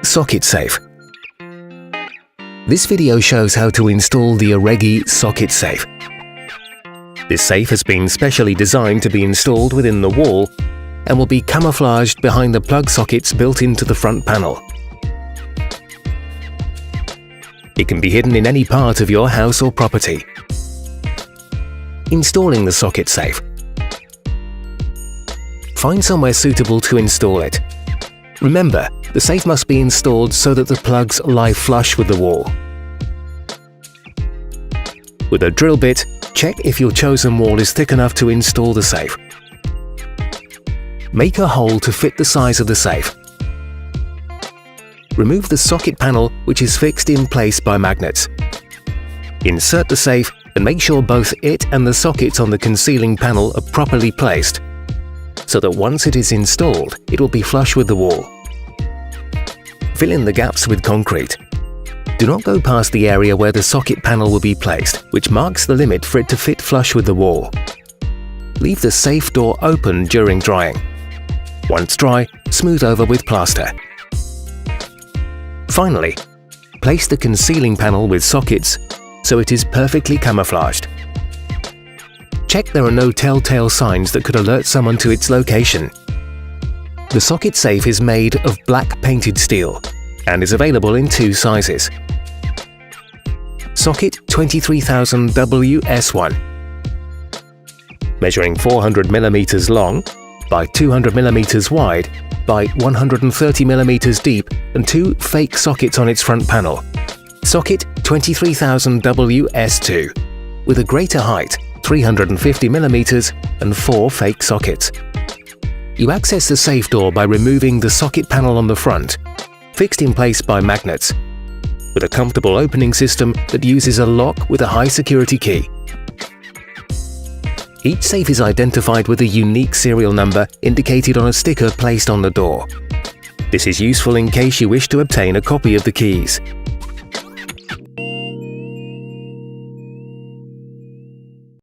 socket safe. This video shows how to install the Arregui socket safe. This safe has been specially designed to be installed within the wall and will be camouflaged behind the plug sockets built into the front panel. It can be hidden in any part of your house or property. Installing the socket safe. Find somewhere suitable to install it. Remember, the safe must be installed so that the plugs lie flush with the wall. With a drill bit, check if your chosen wall is thick enough to install the safe. Make a hole to fit the size of the safe. Remove the socket panel, which is fixed in place by magnets. Insert the safe and make sure both it and the sockets on the concealing panel are properly placed, so that once it is installed, it will be flush with the wall. Fill in the gaps with concrete. Do not go past the area where the socket panel will be placed, which marks the limit for it to fit flush with the wall. Leave the safe door open during drying. Once dry, smooth over with plaster. Finally, place the concealing panel with sockets so it is perfectly camouflaged. Check there are no telltale signs that could alert someone to its location. The socket safe is made of black painted steel and is available in two sizes. Socket 23000WS1, measuring 400 mm long by 200 mm wide by 130 mm deep, and two fake sockets on its front panel. Socket 23000WS2, with a greater height, 350 mm, and four fake sockets. You access the safe door by removing the socket panel on the front, fixed in place by magnets, with a comfortable opening system that uses a lock with a high security key. Each safe is identified with a unique serial number indicated on a sticker placed on the door. This is useful in case you wish to obtain a copy of the keys.